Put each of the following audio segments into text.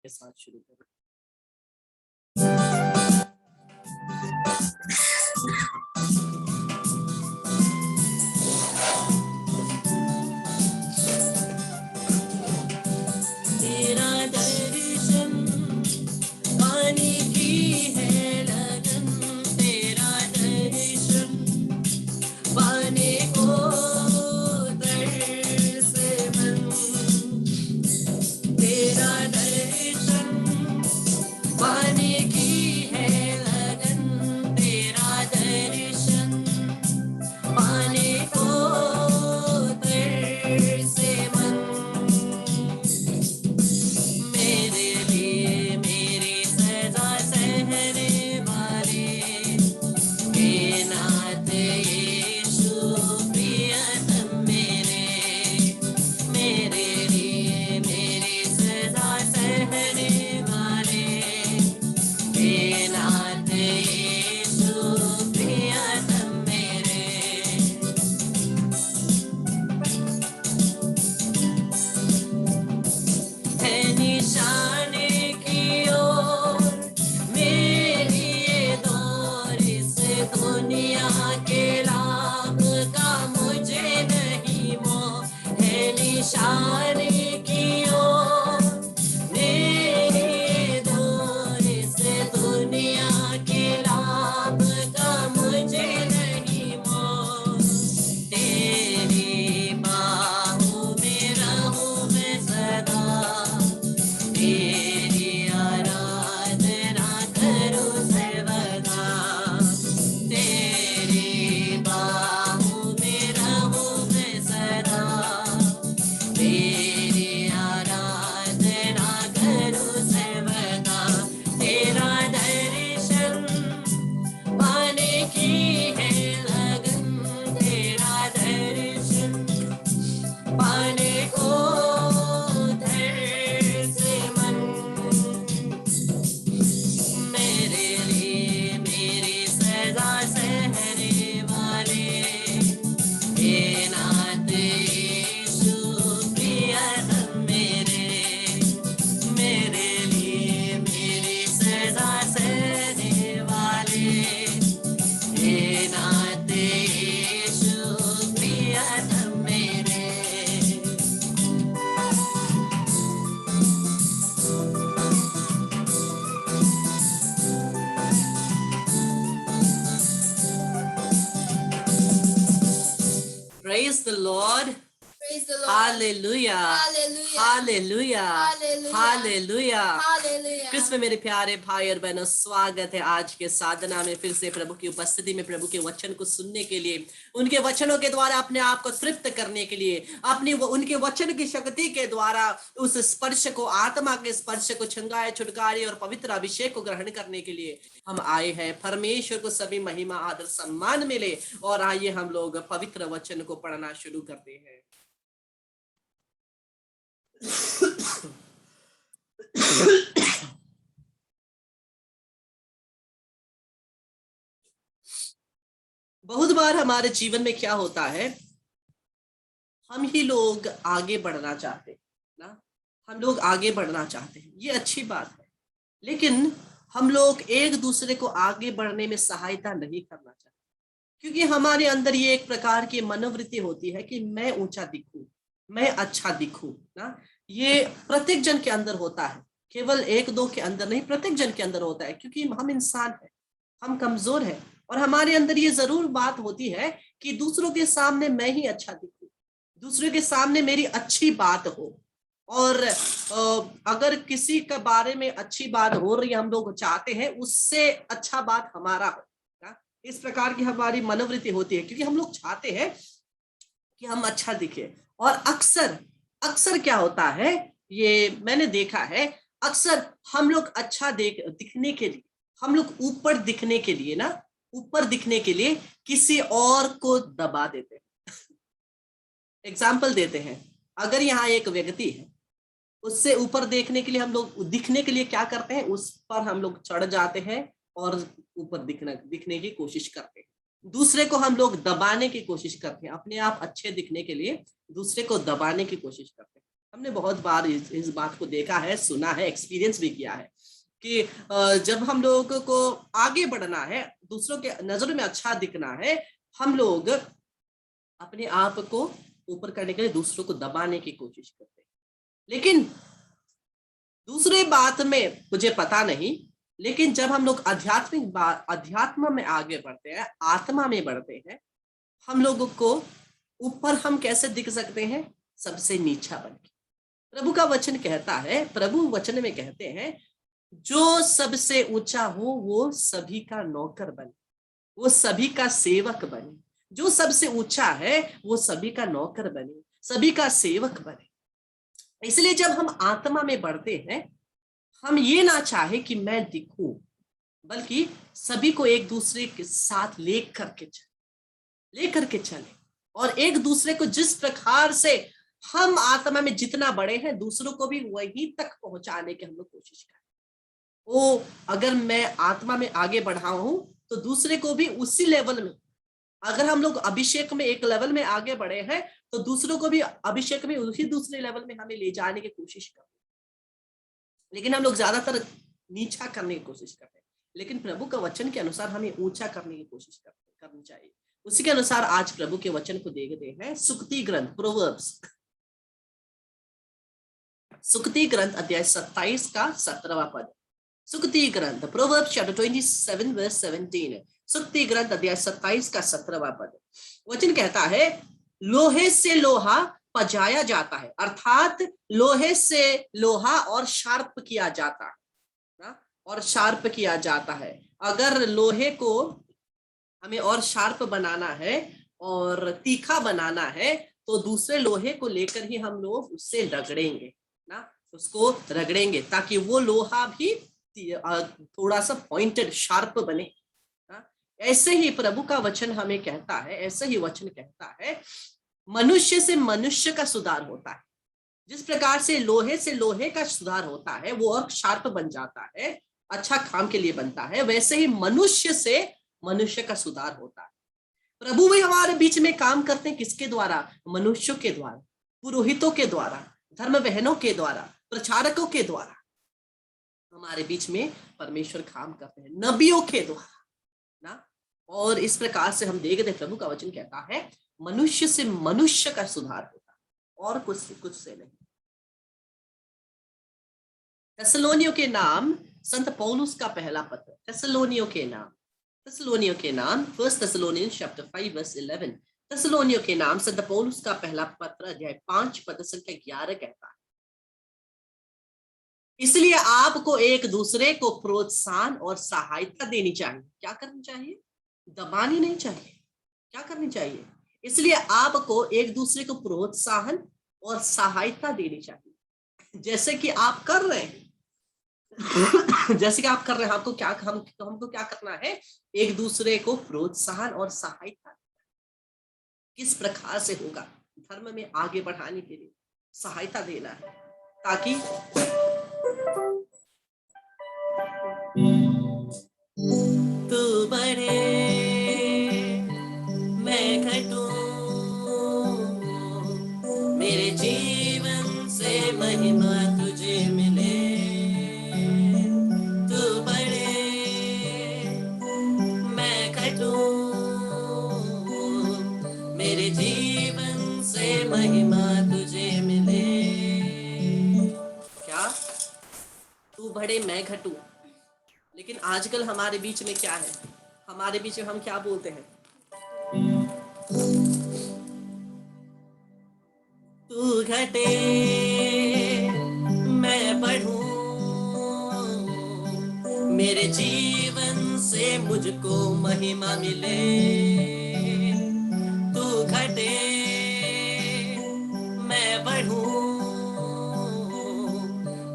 के साथ शुरू करें। तेरा दर्शन पाने की है लगन, तेरा दर्शन पाने को तरसे मन, तेरा दर्शन पाने की है लगन, तेरा दर्शन पाने को तरसे मन। मेरे लिए मेरी सजा सहने वाले हे नाथ यीशु प्रियतम मेरे, मेरे लिए मेरी सजा सहने वाले हे नाथ यीशु प्रियतम मेरे। है निशाने की ओर मेरी ये दौर, इस दुनिया के लाभ का मुझे नहीं मोह। है निशाने की ओर मेरी ये दौर, इस दुनिया के लाभ का मुझे नहीं मोह। तेरी बाहों में रहूं मैं सदा, तेरी आराधना करूं सर्वदा। तेरी बाहों में रहूं मैं सदा, तेरी आराधना करूं सर्वदा। तेरा दर्शन पाने की है लगन, तेरा दर्शन पाने को तरसे मन। मेरे लिए मेरी सजा सहने वाले हे नाथ यीशु प्रियतम मेरे, मेरे लिए मेरी सजा सहने वाले हे नाथ यीशु प्रियतम मेरे। Praise the Lord. Praise the Lord. Hallelujah. Hallelujah. Hallelujah. Hallelujah. Hallelujah. Hallelujah. क्रिस्त में मेरे प्यारे भाई और बहनों, स्वागत है आज के साधना में फिर से प्रभु की उपस्थिति में, प्रभु के वचन को सुनने के लिए, उनके वचनों के द्वारा अपने आप को तृप्त करने के लिए, अपनी उनके वचन की शक्ति के द्वारा उस स्पर्श को, आत्मा के स्पर्श को, छंगाए छुटकारे और पवित्र अभिषेक को ग्रहण करने के लिए हम आए हैं। परमेश्वर को सभी महिमा आदर सम्मान मिले। और आइए हम लोग पवित्र वचन को पढ़ना शुरू करते हैं। बहुत बार हमारे जीवन में क्या होता है, हम ही लोग आगे बढ़ना चाहते हैं ना, हम लोग आगे बढ़ना चाहते हैं, ये अच्छी बात है, लेकिन हम लोग एक दूसरे को आगे बढ़ने में सहायता नहीं करना चाहते, क्योंकि हमारे अंदर ये एक प्रकार की मनोवृत्ति होती है कि मैं ऊंचा दिखूं, मैं अच्छा दिखूं ना। ये प्रत्येक जन के अंदर होता है, केवल एक दो के अंदर नहीं, प्रत्येक जन के अंदर होता है, क्योंकि हम इंसान हैं, हम कमजोर हैं, और हमारे अंदर ये जरूर बात होती है कि दूसरों के सामने मैं ही अच्छा दिखूं, दूसरों के सामने मेरी अच्छी बात हो। और अगर किसी के बारे में अच्छी बात हो रही है, हम लोग चाहते हैं उससे अच्छा बात हमारा हो ना? इस प्रकार की हमारी मनोवृत्ति होती है, क्योंकि हम लोग चाहते हैं कि हम अच्छा दिखे। और अक्सर अक्सर क्या होता है, ये मैंने देखा है, अक्सर हम लोग अच्छा दिखने के लिए, हम लोग ऊपर दिखने के लिए ना, ऊपर दिखने के लिए किसी और को दबा देते हैं। एग्जाम्पल देते हैं, अगर यहाँ एक व्यक्ति है, उससे ऊपर देखने के लिए हम लोग, दिखने के लिए क्या करते हैं, उस पर हम लोग चढ़ जाते हैं और ऊपर दिखने की कोशिश करते हैं। दूसरे को हम लोग दबाने की कोशिश करते हैं, अपने आप अच्छे दिखने के लिए दूसरे को दबाने की कोशिश करते हैं। हमने बहुत बार इस बात को देखा है, सुना है, एक्सपीरियंस भी किया है कि जब हम लोग को आगे बढ़ना है, दूसरों के नजरों में अच्छा दिखना है, हम लोग अपने आप को ऊपर करने के लिए दूसरों को दबाने की कोशिश करते हैं। लेकिन दूसरे बात में मुझे पता नहीं, लेकिन जब हम लोग अध्यात्म में आगे बढ़ते हैं, आत्मा में बढ़ते हैं, हम लोगों को ऊपर हम कैसे दिख सकते हैं? सबसे नीचा बन के। प्रभु का वचन कहता है, प्रभु वचन में कहते हैं, जो सबसे ऊंचा हो वो सभी का नौकर बने, वो सभी का सेवक बने। जो सबसे ऊंचा है वो सभी का नौकर बने, सभी का सेवक बने। इसलिए जब हम आत्मा में बढ़ते हैं, हम ये ना चाहे कि मैं दिखूं, बल्कि सभी को एक दूसरे के साथ लेकर के चले, और एक दूसरे को जिस प्रकार से हम आत्मा में जितना बड़े हैं, दूसरों को भी वहीं तक पहुंचाने की हम लोग कोशिश करें। वो अगर मैं आत्मा में आगे बढ़ा हूं तो दूसरे को भी उसी लेवल में, अगर हम लोग अभिषेक में एक लेवल में आगे बढ़े हैं तो दूसरों को भी अभिषेक में उसी दूसरे लेवल में हमें ले जाने की कोशिश करें। लेकिन हम लोग ज्यादातर नीचा करने की कोशिश करते हैं, लेकिन प्रभु का वचन के अनुसार हमें ऊंचा करने की कोशिश करनी चाहिए। उसी के अनुसार आज प्रभु के वचन को देखते हैं। सुक्ति ग्रंथ, प्रोवर्ब्स, सुक्ति ग्रंथ अध्याय 27 का 17वां पद। सुक्ति ग्रंथ, प्रोवर्ब्स चैप्टर 27 वर्स 17। सुक्ति ग्रंथ अध्याय 27 का 17वां पद। वचन कहता है, लोहे से लोहा पजाया जाता है, अर्थात लोहे से लोहा और शार्प किया जाता है ना, और शार्प किया जाता है। अगर लोहे को हमें और शार्प बनाना है और तीखा बनाना है तो दूसरे लोहे को लेकर ही हम लोग उससे रगड़ेंगे ना, उसको रगड़ेंगे ताकि वो लोहा भी थोड़ा सा पॉइंटेड, शार्प बने ना। ऐसे ही प्रभु का वचन हमें कहता है, ऐसे ही वचन कहता है, मनुष्य से मनुष्य का सुधार होता है। जिस प्रकार से लोहे का सुधार होता है, वो और शार्प बन जाता है, अच्छा काम के लिए बनता है, वैसे ही मनुष्य से मनुष्य का सुधार होता है। प्रभु भी हमारे बीच में काम करते हैं, किसके द्वारा? मनुष्यों के द्वारा, पुरोहितों के द्वारा, धर्म बहनों के द्वारा, प्रचारकों के द्वारा हमारे बीच में परमेश्वर काम करते हैं, नबियों के द्वारा ना। और इस प्रकार से हम देखते हैं, प्रभु का वचन कहता है, मनुष्य से मनुष्य का सुधार होता है, और कुछ से नहीं। थेसलोनियों के नाम, संत पौलुस का पहला पत्र, थेसलोनियों के नाम, फर्स्ट थेसलोनियंस चैप्टर 5 वर्स 11। थेसलोनियों के नाम संत पौलुस का पहला पत्र अध्याय 5 पद संख्या 11 कहता है, इसलिए आपको एक दूसरे को प्रोत्साहन और सहायता देनी चाहिए। क्या करनी चाहिए? दबानी नहीं चाहिए। क्या करनी चाहिए? इसलिए आपको एक दूसरे को प्रोत्साहन और सहायता देनी चाहिए, जैसे कि आप कर रहे हैं। जैसे कि आप कर रहे हैं, हमको क्या करना है? एक दूसरे को प्रोत्साहन और सहायता। किस प्रकार से होगा? धर्म में आगे बढ़ाने के लिए सहायता देना है, ताकि तू बढ़े मैं घटूं, मेरे जीवन से महिमा तुझे मिले। तू बढ़े मैं घटूं, मेरे जीवन से महिमा तुझे मिले। क्या? तू बढ़े मैं घटूं। लेकिन आजकल हमारे बीच में क्या है? हमारे बीच में हम क्या बोलते हैं? तू घटे मैं बढ़ूं, मेरे जीवन से मुझको महिमा मिले। तू घटे मैं बढ़ूं,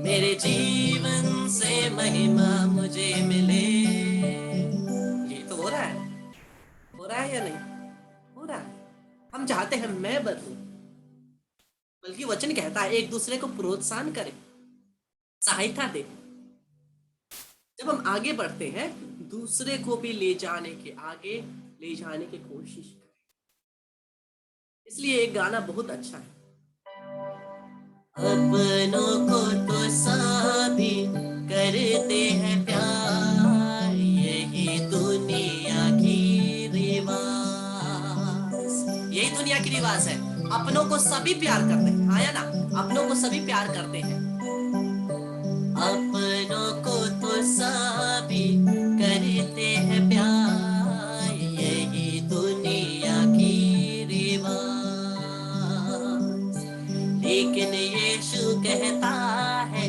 मेरे जीवन से महिमा मुझे मिले। ये तो हो रहा है या नहीं हो रहा है? हम चाहते हैं मैं बढ़ूं, बल्कि वचन कहता है एक दूसरे को प्रोत्साहन करें, सहायता दे। जब हम आगे बढ़ते हैं, दूसरे को भी आगे ले जाने की कोशिश करें। इसलिए एक गाना बहुत अच्छा है, अपनों को तो सभी करते हैं प्यार, यही दुनिया की रिवाज, यही दुनिया की रिवाज है। अपनों को सभी प्यार करते हैं, हाँ या ना, अपनों को सभी प्यार करते हैं। अपनों को तो सभी करते हैं प्यार, यही दुनिया की रिवाज, लेकिन यीशु कहता है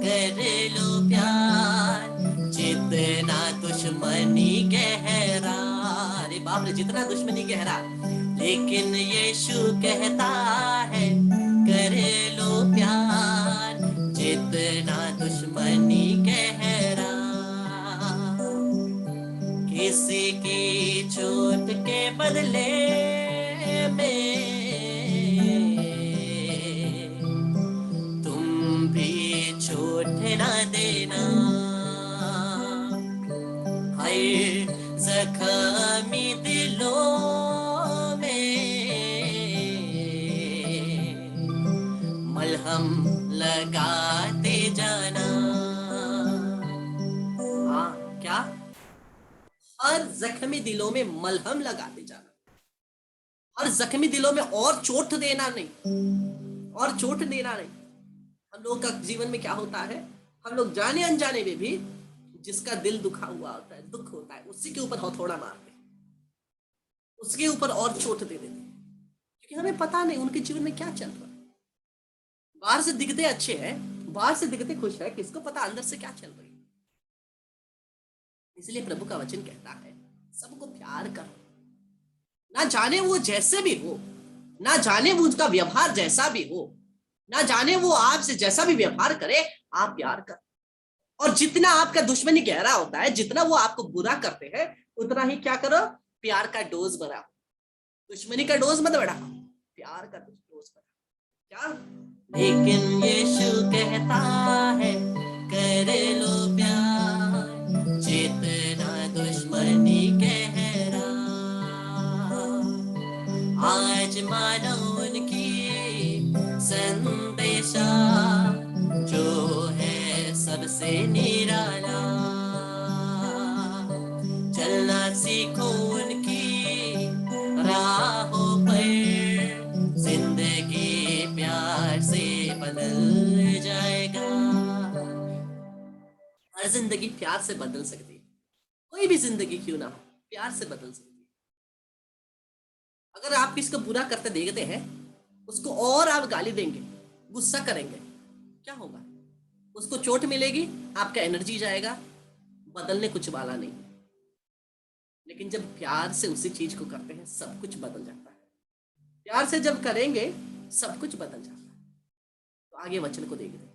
कर लो प्यार, जितना दुश्मनी गहरा, अरे बाप रे, जितना दुश्मनी गहरा, लेकिन यीशु कहता है कर लो प्यार, जितना दुश्मनी गहरा, किसी की चोट के बदले में तुम भी चोट ना देना, हर जख्मी दिलों में मलहम लगाते जाना। हाँ क्या, हर जख्मी दिलों में मलहम लगाते जाना, हर जख्मी दिलों में और चोट देना नहीं, और चोट देना नहीं। हम लोग का जीवन में क्या होता है, हम लोग जाने अनजाने में भी जिसका दिल दुखा हुआ होता है, दुख होता है, उसी के ऊपर हथौड़ा मारते हैं, उसके ऊपर और चोट दे देते हैं, क्योंकि हमें पता नहीं उनके जीवन में क्या चल रहा है। बाहर से दिखते अच्छे हैं, बाहर से दिखते खुश है, किसको पता अंदर से क्या चल रही है। इसलिए प्रभु का वचन कहता है सबको प्यार करो, ना जाने वो जैसे भी हो, ना जाने वो उसका व्यवहार जैसा भी हो, ना जाने वो आपसे जैसा भी व्यवहार करे, आप प्यार करो। और जितना आपका दुश्मनी गहरा होता है, जितना वो आपको बुरा करते हैं, उतना ही क्या करो, प्यार का डोज बढ़ाओ। दुश्मनी का डोज मत बढ़ाओ, प्यार का डोज बढ़ाओ। क्या, लेकिन यीशु कहता है कर लो प्यार, जितना दुश्मनी गहरा, आज मानो उनकी संदेशा जो है सबसे निराला, चलना सीखो उनकी राहों पर, जिंदगी प्यार से बदल जाएगा। हर जिंदगी प्यार से बदल सकती है, कोई भी जिंदगी क्यों ना हो, प्यार से बदल सकती है। अगर आप किसी को बुरा करते देखते हैं, उसको और आप गाली देंगे, गुस्सा करेंगे, क्या होगा, उसको चोट मिलेगी, आपका एनर्जी जाएगा, बदलने कुछ वाला नहीं। लेकिन जब प्यार से उसी चीज को करते हैं, सब कुछ बदल जाता है। प्यार से जब करेंगे, सब कुछ बदल जाता है। तो आगे वचन को देखते हैं।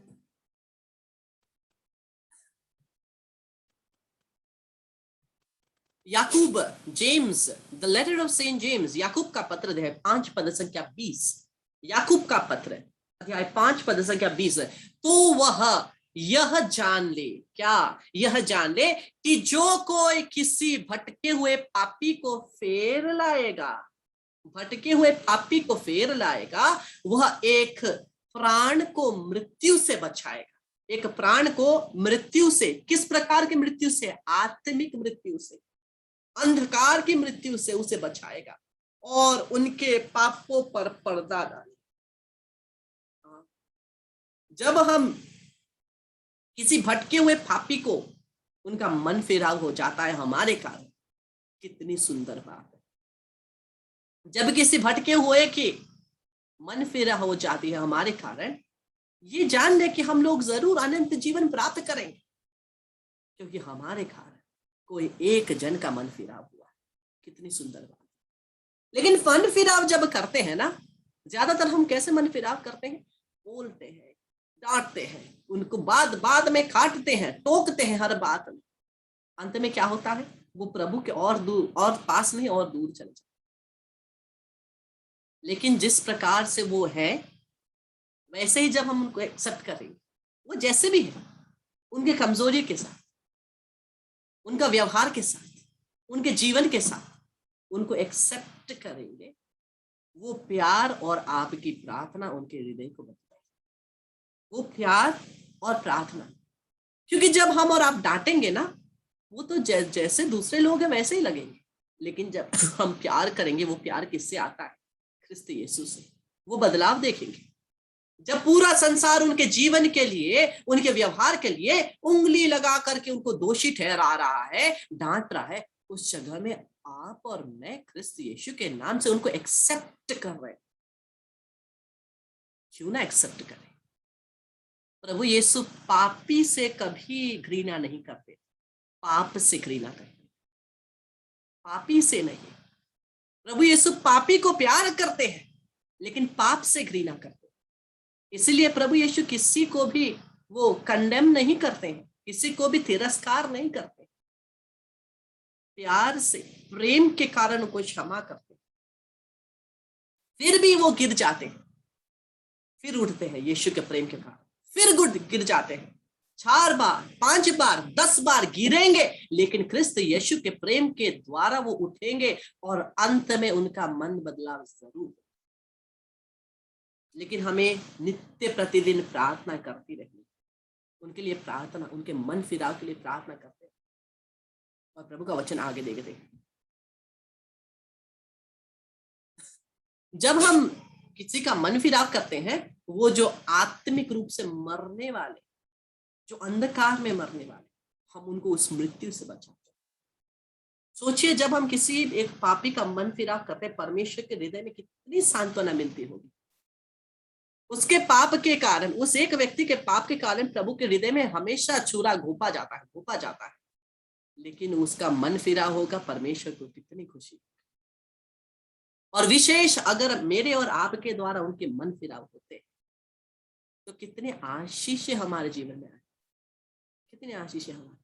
Yakub, James, the letter of Saint James, Yakub का पत्र है, 5 पद संख्या 20, याकूब का पत्र अध्याय 5 पद संख्या 20। तो वह यह जान ले, क्या, यह जान ले कि जो कोई किसी भटके हुए पापी को फेर लाएगा, भटके हुए पापी को फेर लाएगा, वह एक प्राण को मृत्यु से बचाएगा, एक प्राण को मृत्यु से, किस प्रकार की मृत्यु से, आत्मिक मृत्यु से, अंधकार की मृत्यु से उसे बचाएगा और उनके पापों पर पर्दा डालेगा। जब हम किसी भटके हुए पापी को उनका मन फेराव हो जाता है हमारे कारण, कितनी सुंदर बात है। जब किसी भटके हुए की मन फेरा हो जाती है हमारे कारण, ये जान ले कि हम लोग जरूर अनंत जीवन प्राप्त करेंगे, क्योंकि हमारे कारण कोई एक जन का मन फिराव हुआ। कितनी सुंदर बात। लेकिन मन फिराव जब करते हैं ना, ज्यादातर हम कैसे मन फिराव करते हैं, बोलते हैं, डांटते हैं, उनको बाद में काटते हैं, टोकते हैं हर बात में। अंत में क्या होता है, वो प्रभु के और दूर, और पास नहीं और दूर चले जाते। लेकिन जिस प्रकार से वो है, वैसे ही जब हम उनको एक्सेप्ट करेंगे, वो जैसे भी है, उनके कमजोरी के साथ, उनका व्यवहार के साथ, उनके जीवन के साथ उनको एक्सेप्ट करेंगे, वो प्यार और आपकी प्रार्थना उनके हृदय को बदलेगी। वो प्यार और प्रार्थना। क्योंकि जब हम और आप डांटेंगे ना, वो तो जैसे दूसरे लोग हैं वैसे ही लगेंगे, लेकिन जब हम प्यार करेंगे, वो प्यार किससे आता है? ख्रिस्त यीशु से। वो बदलाव देखेंगे। जब पूरा संसार उनके जीवन के लिए, उनके व्यवहार के लिए उंगली लगा करके उनको दोषी ठहरा रहा है, डांट रहा है, उस जगह में आप और मैं ख्रिस्त यीशु के नाम से उनको एक्सेप्ट कर रहे हैं। क्यों ना एक्सेप्ट करें? प्रभु यीशु पापी से कभी घृणा नहीं करते, पाप से घृणा करते, पापी से नहीं। प्रभु यीशु पापी को प्यार करते हैं, लेकिन पाप से घृणा करते हैं। इसलिए प्रभु यीशु किसी को भी वो कंडेम नहीं करते हैं, किसी को भी तिरस्कार नहीं करते, प्यार से, प्रेम के कारण उनको क्षमा करते हैं। फिर भी वो गिर जाते हैं, फिर उठते हैं यीशु के प्रेम के कारण, फिर गिर जाते हैं। 4 बार, 5 बार, 10 बार गिरेंगे, लेकिन ख्रिस्त यीशु के प्रेम के द्वारा वो उठेंगे और अंत में उनका मन बदलाव जरूर। लेकिन हमें नित्य प्रतिदिन प्रार्थना करती रहनी, उनके लिए प्रार्थना, उनके मन फिराव के लिए प्रार्थना करते हैं। और प्रभु का वचन आगे देखते हैं। जब हम किसी का मन फिराव करते हैं, वो जो आत्मिक रूप से मरने वाले, जो अंधकार में मरने वाले, हम उनको उस मृत्यु से बचाते हैं। सोचिए, जब हम किसी एक पापी का मन फिराव करते हैं, परमेश्वर के हृदय में कितनी सांत्वना मिलती होगी। उसके पाप के कारण, उस एक व्यक्ति के पाप के कारण प्रभु के हृदय में हमेशा छुरा घोंपा जाता है, लेकिन उसका मन फिरा होगा, परमेश्वर को कितनी खुशी। और विशेष अगर मेरे और आपके द्वारा उनके मन फिराव होते तो कितने आशीष हमारे जीवन में आए, कितने आशीष हमारे।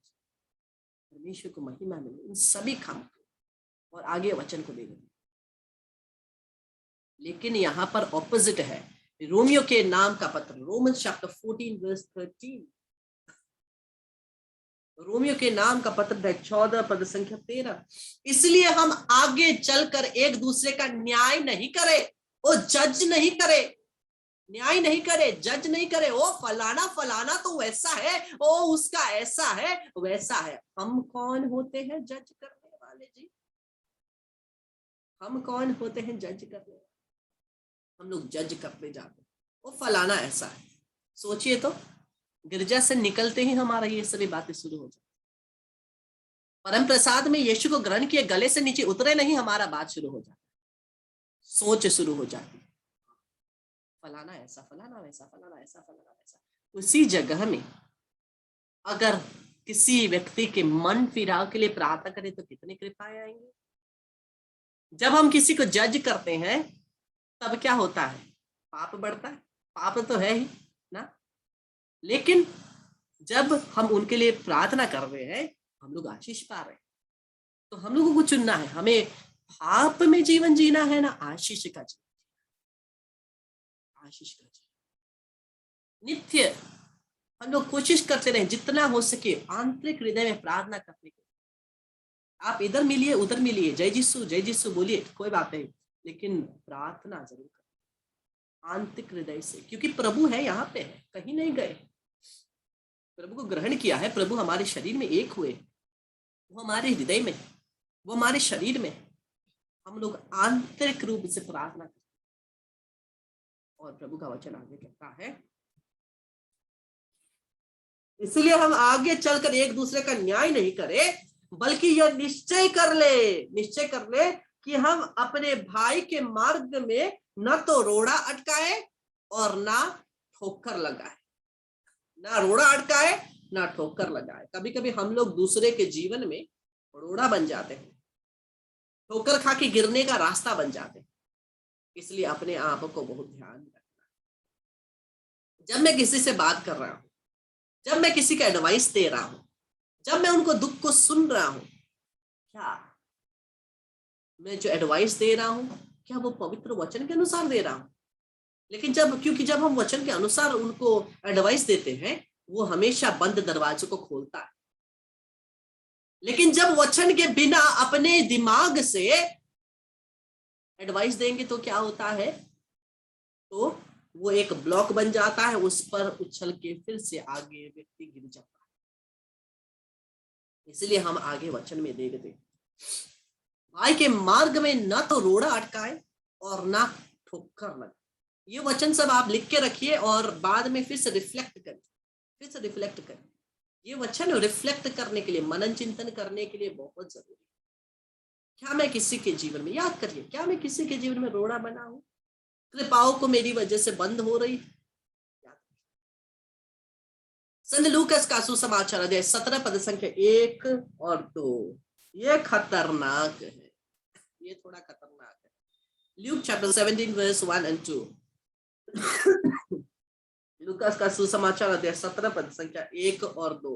परमेश्वर को महिमा मिले इन सभी काम को। और आगे वचन को देखो, लेकिन यहाँ पर ऑपोजिट है। रोमियो के नाम का पत्र, रोमन्स चैप्टर 14 वर्स 13, रोमियो के नाम का पत्र 14 पद संख्या 13। इसलिए हम आगे चलकर एक दूसरे का न्याय नहीं करें, वो जज नहीं करे, न्याय नहीं करे, जज नहीं करे। ओ फलाना फलाना तो वैसा है, ओ उसका ऐसा है, वैसा है। हम कौन होते हैं जज करने वाले जी? हम कौन होते हैं जज करने वाले? हम लोग जज करते जाते, ओ फलाना ऐसा है। सोचिए तो, गिरजा से निकलते ही हमारा ये सभी बातें शुरू हो जाती। परम प्रसाद में यीशु को ग्रहण किए, गले से नीचे उतरे नहीं, हमारा बात शुरू हो जाती, सोच शुरू हो जाती, फलाना ऐसा, फलाना वैसा, फलाना ऐसा, फलाना वैसा। उसी जगह में अगर किसी व्यक्ति के मन फिराव के लिए प्रार्थना करें तो कितनी कृपाएं आएंगी। जब हम किसी को जज करते हैं तब क्या होता है? पाप बढ़ता है, पाप तो है ही ना। लेकिन जब हम उनके लिए प्रार्थना कर रहे हैं, हम लोग आशीष पा रहे हैं। तो हम लोगों को चुनना है, हमें पाप में जीवन जीना है ना आशीष का जीवन, आशीष का जीवन। नित्य हम लोग कोशिश करते रहे जितना हो सके आंतरिक हृदय में प्रार्थना करने की। आप इधर मिलिए, उधर मिलिए, जय जीसु बोलिए, कोई बात नहीं, लेकिन प्रार्थना जरूर करें आंतरिक हृदय से, क्योंकि प्रभु है, यहाँ पे है, कहीं नहीं गए। प्रभु को ग्रहण किया है, प्रभु हमारे शरीर में एक हुए, वो हमारे हृदय में, वो हमारे शरीर में। हम लोग आंतरिक रूप से प्रार्थना करते। और प्रभु का वचन आगे कहता है, इसलिए हम आगे चलकर एक दूसरे का न्याय नहीं करें, बल्कि यह निश्चय कर ले कि हम अपने भाई के मार्ग में न तो रोड़ा अटकाए और ना ठोकर लगाए, ना रोड़ा अटकाए ना ठोकर लगाए। कभी कभी हम लोग दूसरे के जीवन में रोड़ा बन जाते हैं, ठोकर खा के गिरने का रास्ता बन जाते हैं। इसलिए अपने आप को बहुत ध्यान रखना। जब मैं किसी से बात कर रहा हूं, जब मैं किसी का एडवाइस दे रहा हूं, जब मैं उनको दुख को सुन रहा हूं, क्या मैं जो एडवाइस दे रहा हूं, क्या वो पवित्र वचन के अनुसार दे रहा हूं? लेकिन क्योंकि जब हम वचन के अनुसार उनको एडवाइस देते हैं, वो हमेशा बंद दरवाजों को खोलता है। लेकिन जब वचन के बिना अपने दिमाग से एडवाइस देंगे तो क्या होता है? तो वो एक ब्लॉक बन जाता है, उस पर उछल के फिर से आगे व्यक्ति गिर जाता है। इसलिए हम आगे वचन में देखते हैं, भाई के मार्ग में ना तो रोड़ा अटकाए और ना ठोकर लगे। ये वचन सब आप लिख के रखिए और बाद में फिर से रिफ्लेक्ट करें, फिर से रिफ्लेक्ट करें। ये वचन रिफ्लेक्ट करने के लिए, मनन चिंतन करने के लिए बहुत जरूरी है। क्या मैं किसी के जीवन में, याद करिए, क्या मैं किसी के जीवन में रोड़ा बना हूं? कृपाओं को मेरी वजह से बंद हो रही? संत लूकास का सुसमाचार अध्याय 17 पद संख्या 1 और 2। ये खतरनाक है, ये थोड़ा खतरनाक है। Luke chapter 17 verse 1 and 2। लूकास का सुसमाचार अध्याय 17 पद संख्या 1 और 2।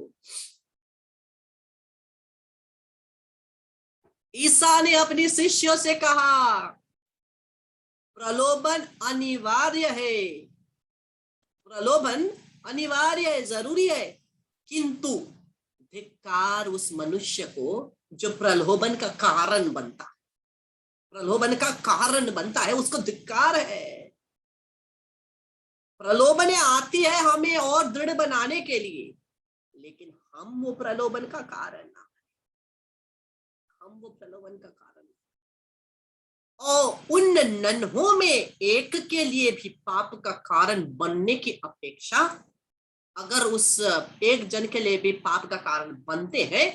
ईसा ने अपने शिष्यों से कहा, प्रलोभन अनिवार्य है, प्रलोभन अनिवार्य है, जरूरी है, किंतु धिक्कार उस मनुष्य को जो प्रलोभन का कारण बनता, प्रलोभन का कारण बनता है, उसको धिक्कार है। प्रलोभन आती है हमें और दृढ़ बनाने के लिए, लेकिन हम वो प्रलोभन का कारण ना, हम वो प्रलोभन का कारण। और उन नन्हों में एक के लिए भी पाप का कारण बनने की अपेक्षा, अगर उस एक जन के लिए भी पाप का कारण बनते हैं,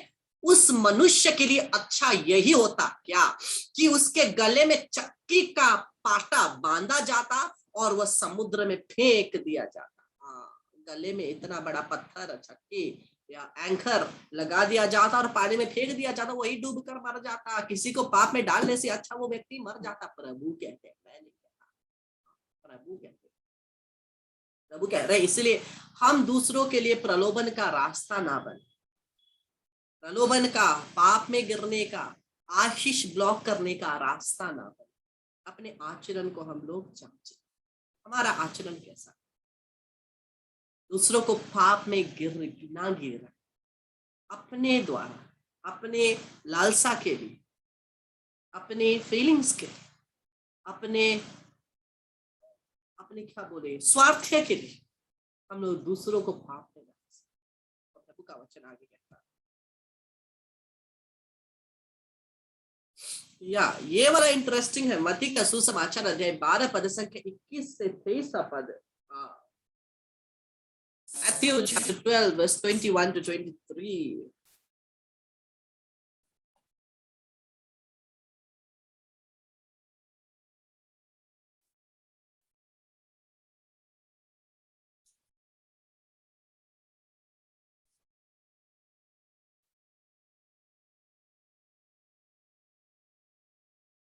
उस मनुष्य के लिए अच्छा यही होता क्या कि उसके गले में चक्की का पाटा बांधा जाता और वह समुद्र में फेंक दिया जाता। गले में इतना बड़ा पत्थर, चक्की या एंकर लगा दिया जाता और पानी में फेंक दिया जाता, वही डूब कर मर जाता। किसी को पाप में डालने से अच्छा वो व्यक्ति मर जाता। प्रभु कहते हैं, मैं नहीं कहता, प्रभु कहते हैं, प्रभु कह रहे हैं। इसलिए हम दूसरों के लिए प्रलोभन का रास्ता ना बने, प्रलोभन का, पाप में गिरने का, आशीष ब्लॉक करने का रास्ता ना बने। अपने आचरण को हम लोग जांचें, हमारा आचरण कैसा, दूसरों को पाप में ना गिर, अपने द्वारा, अपने लालसा के लिए, अपने फीलिंग्स के लिए, अपने अपने क्या बोले, स्वार्थ के लिए हम लोग दूसरों को पाप में डाल सकते। प्रभु का वचन आगे कहता है, या ये वाला इंटरेस्टिंग है। मत्ती का सुसमाचार अध्याय 12 पद संख्या 21 से 23 पद। Matthew chapter 12 verse 21 to 23।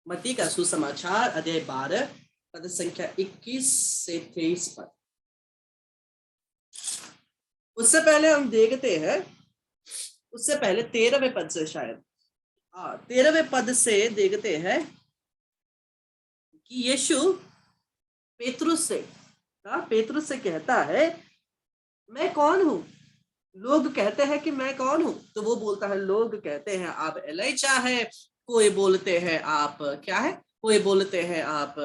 मत्ती का सुसमाचार अध्याय 12 पद संख्या 21 से 23 पद। उससे पहले हम देखते हैं, उससे पहले 13वें पद से, शायद 13वें पद से देखते हैं कि यीशु पेतरुस से कहता है, मैं कौन हूं? लोग कहते हैं कि मैं कौन हूं? तो वो बोलता है, लोग कहते हैं आप एलीशा है, कोई बोलते हैं आप क्या है, कोई बोलते हैं आप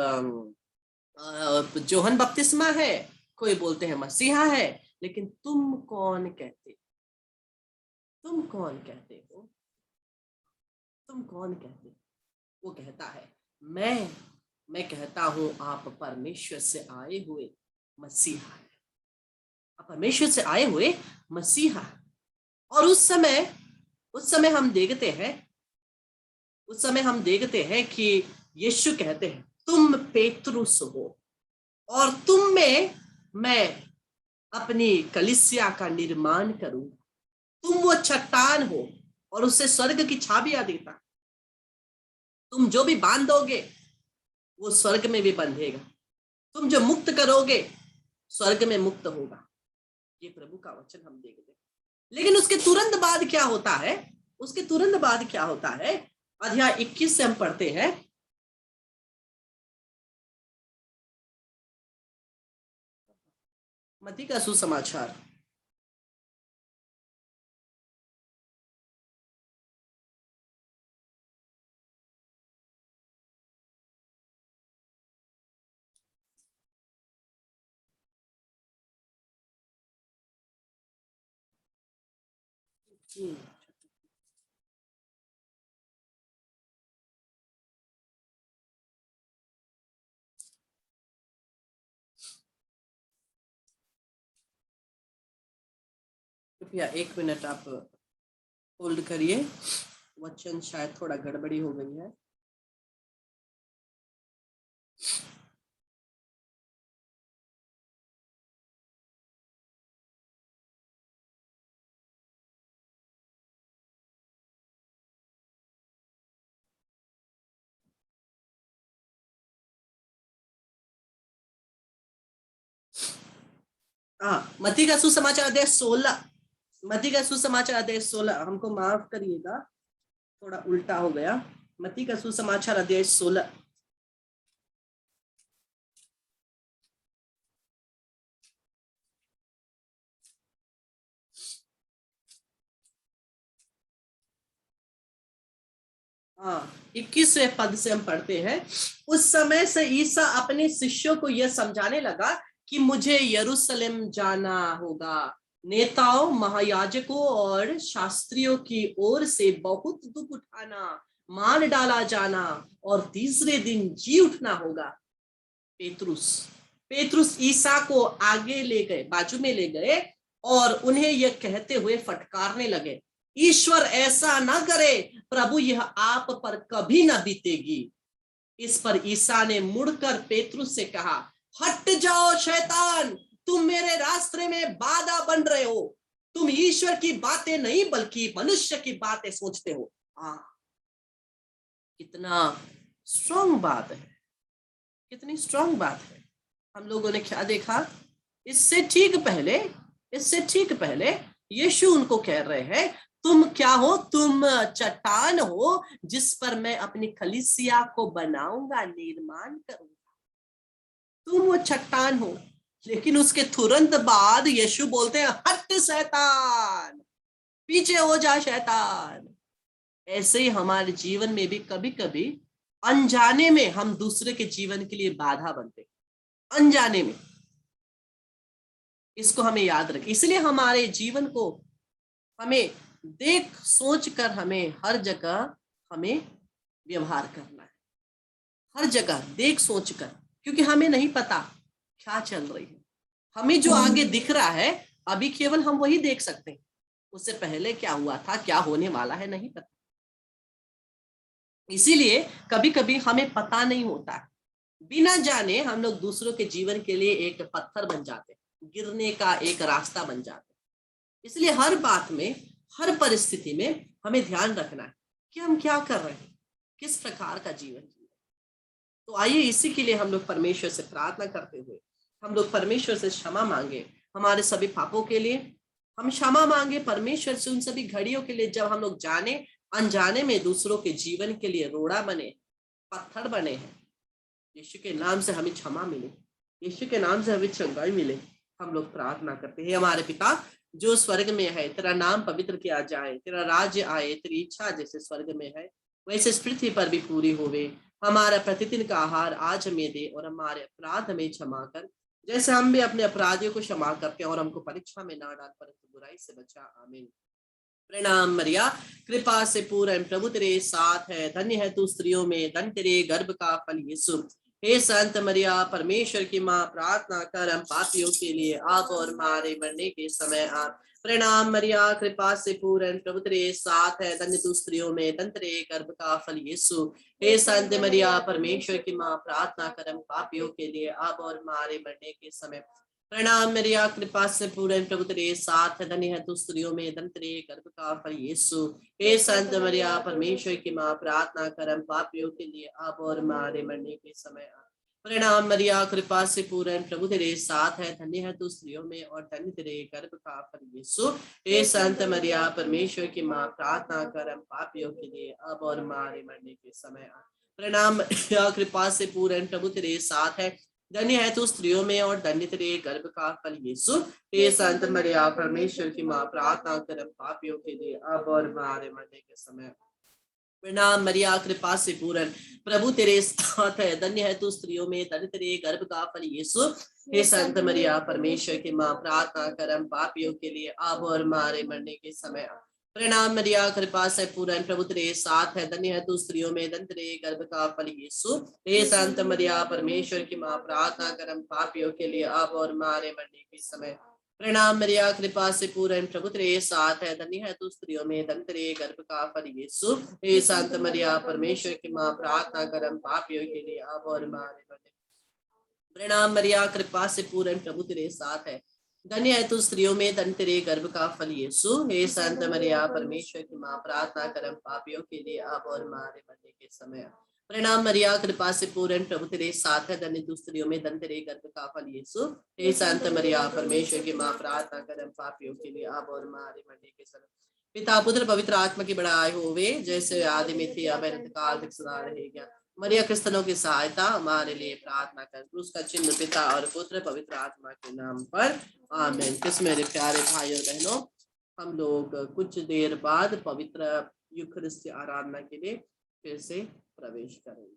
जोहन बपतिस्मा है, कोई बोलते हैं मसीहा है, लेकिन तुम कौन कहते, तुम कौन कहते हो, तुम कौन कहते हो? वो कहता है, मैं कहता हूं आप परमेश्वर से आए हुए मसीहा है, आप परमेश्वर से आए हुए मसीहा। और उस समय हम देखते हैं, उस समय हम देखते हैं कि यीशु कहते हैं, तुम पेतरुस हो और तुम में मैं अपनी कलीसिया का निर्माण करूंगा। तुम वो चट्टान हो और उससे स्वर्ग की छाबियां देता। तुम जो भी बांधोगे वो स्वर्ग में भी बंधेगा, तुम जो मुक्त करोगे स्वर्ग में मुक्त होगा। ये प्रभु का वचन हम देखते हैं। लेकिन उसके तुरंत बाद क्या होता है, उसके तुरंत बाद क्या होता है, अध्याय 21 से हम पढ़ते हैं, मत्ती का सुसमाचार कृपया 1 मिनट आप होल्ड करिए, वचन शायद थोड़ा गड़बड़ी हो गई है। हाँ, मत्ती का सुसमाचार अध्याय 16, मत्ती का सुसमाचार अध्याय 16, हमको माफ करिएगा, थोड़ा उल्टा हो गया। मत्ती का सुसमाचार अध्याय 16। हाँ, 21वें पद से हम पढ़ते हैं। उस समय से ईसा अपने शिष्यों को यह समझाने लगा कि मुझे यरूशलेम जाना होगा, नेताओं, महायाजकों और शास्त्रियों की ओर से बहुत दुख उठाना, मार डाला जाना और तीसरे दिन जी उठना होगा। पेतरुस ईसा को आगे ले गए, बाजू में ले गए और उन्हें यह कहते हुए फटकारने लगे, ईश्वर ऐसा ना करे, प्रभु यह आप पर कभी ना बीतेगी। इस पर ईसा ने मुड़कर पेतरुस से कहा, हट जाओ शैतान, तुम मेरे रास्ते में बाधा बन रहे हो, तुम ईश्वर की बातें नहीं बल्कि मनुष्य की बातें सोचते हो। कितना स्ट्रॉन्ग बात है, कितनी स्ट्रॉन्ग बात है। हम लोगों ने क्या देखा, इससे ठीक पहले यीशु उनको कह रहे हैं, तुम क्या हो, तुम चट्टान हो जिस पर मैं अपनी कलीसिया को बनाऊंगा, निर्माण करूंगा। तुम वो चट्टान हो। लेकिन उसके तुरंत बाद यीशु बोलते हैं, हट शैतान, पीछे हो जा शैतान। ऐसे ही हमारे जीवन में भी कभी कभी अनजाने में हम दूसरे के जीवन के लिए बाधा बनते, अनजाने में। इसको हमें याद रखें। इसलिए हमारे जीवन को हमें देख सोच कर हमें हर जगह हमें व्यवहार करना है, हर जगह देख सोच कर, क्योंकि हमें नहीं पता क्या चल रही है। हमें जो आगे दिख रहा है अभी केवल हम वही देख सकते हैं, उससे पहले क्या हुआ था, क्या होने वाला है, नहीं पता। इसीलिए कभी कभी हमें पता नहीं होता, बिना जाने हम लोग दूसरों के जीवन के लिए एक पत्थर बन जाते, गिरने का एक रास्ता बन जाते। इसलिए हर बात में, हर परिस्थिति में हमें ध्यान रखना है कि हम क्या कर रहे हैं, किस प्रकार का जीवन जी रहे हैं। तो आइए इसी के लिए हम लोग परमेश्वर से प्रार्थना करते हुए हम लोग परमेश्वर से क्षमा मांगे, हमारे सभी पापों के लिए हम क्षमा मांगे परमेश्वर से, उन सभी घड़ियों के लिए जब हम लोग जाने अनजाने में दूसरों के जीवन के लिए रोड़ा बने, पत्थर बने हैं। यीशु के नाम से हमें क्षमा मिले, यीशु के नाम से हमें चंगाई मिले। हम लोग प्रार्थना करते हैं, हमारे पिता जो स्वर्ग में है, तेरा नाम पवित्र किया जाए, तेरा राज्य आए, तेरी इच्छा जैसे स्वर्ग में है वैसे पृथ्वी पर भी पूरी होवे। हमारा प्रतिदिन का आहार आज हमें दे और हमारे अपराध हमें क्षमा कर जैसे हम भी अपने अपराधियों को क्षमा करते हैं, और हमको परीक्षा में ना डाल परंतु बुराई से बचा। आमीन। प्रणाम मरिया, कृपा से पूर्ण प्रभु तेरे साथ है, धन्य है तू स्त्रियों में, धन्य तेरे गर्भ का फल यीशु। हे संत मरिया, परमेश्वर की माँ, प्रार्थना कर हम पापियों के लिए अब और हमारे मरने के समय आ। प्रणाम मरिया, कृपा से पूर्ण प्रभु तेरे साथ है, धन्य तू स्त्रियों में, धन्य तेरे गर्भ का फल यीशु। हे संत मरिया, परमेश्वर की माँ, प्रार्थना कर हम पापियों के लिए अब और हमारे मरने के समय। प्रणाम मरिया, कृपा से पूर्ण प्रभु तेरे साथ है, धन्य है तू स्त्रियों में, धन्य तेरे गर्भ का फल यीशु। हे संत मरिया, परमेश्वर की माँ, प्रार्थना कर हम पापियों के लिए अब और हमारे मरने के समय। प्रणाम मरिया, कृपा से पूर्ण प्रभु तेरे साथ है, धन्य है तू स्त्रियों में और धन्य तेरे गर्भ का फल यीशु। हे संत मरिया, परमेश्वर की माँ, प्रार्थना कर हम पापियों के लिए अब और हमारे मरने के समय। प्रणाम मरिया, कृपा से पूर्ण प्रभु तेरे साथ है, धन्य है तू स्त्रियों में और धन्य तेरे गर्भ का फल यीशु। हे संत मरिया, परमेश्वर की माँ, प्रार्थना कर हम पापियों के लिए अब और हमारे मरने के समय। प्रणाम मरिया, कृपा से पूर्ण प्रभु तेरे साथ है, धन्य है तू स्त्रियों में, धन्य तेरे गर्भ का फल यीशु। हे संत मरिया, परमेश्वर की माँ, प्रार्थना कर हम पापियों के लिए अब और हमारे मरने के समय। प्रणाम मरिया, कृपा से पूर्ण, प्रभु तेरे साथ है, धन्य है तू स्त्रियों में, धन्य तेरे गर्भ का फल यीशु। हे संत मरिया, परमेश्वर की माँ, प्रार्थना कर हम पापियों के लिए अब और हमारे मरने के समय। प्रणाम मरिया, कृपा से पूर्ण, प्रभु तेरे साथ है, धन्य है तू स्त्रियों में, धन्य तेरे गर्भ का फल यीशु। हे संत मरिया, परमेश्वर की माँ, प्रार्थना कर हम पापियों के लिए अब और हमारे मरने। प्रणाम मरिया, कृपा से पूर्ण, प्रभु तेरे साथ है, धन्य है तू स्त्रियों में, धन्य तेरे गर्भ का फल यीशु। हे संत मरिया, परमेश्वर की माँ, प्रार्थना कर हम पापियों के लिए अब और हमारे मरने के समय। प्रणाम मरिया, कृपा से पूर्ण, प्रभु तेरे साथ है, धन्य तू स्त्रियों में, धन्य तेरे गर्भ का फल यीशु। हे संत मरिया, परमेश्वर की माँ, प्रार्थना कर हम पापियों के लिए अब और हमारे मरने के समय। पिता पुत्र पवित्र आत्मा की बड़ाई होवे, जैसे आदि में थी अब अनंत काल तक सदा रहेगा। मरिया क्रिस्तनों की सहायता हमारे लिए प्रार्थना कर। क्रूस का चिन्ह पिता और पुत्र पवित्र आत्मा के नाम पर आमीन। किस मेरे प्यारे भाई और बहनों, हम लोग कुछ देर बाद पवित्र यूखरिस्ट आराधना के लिए फिर से प्रवेश करेंगे।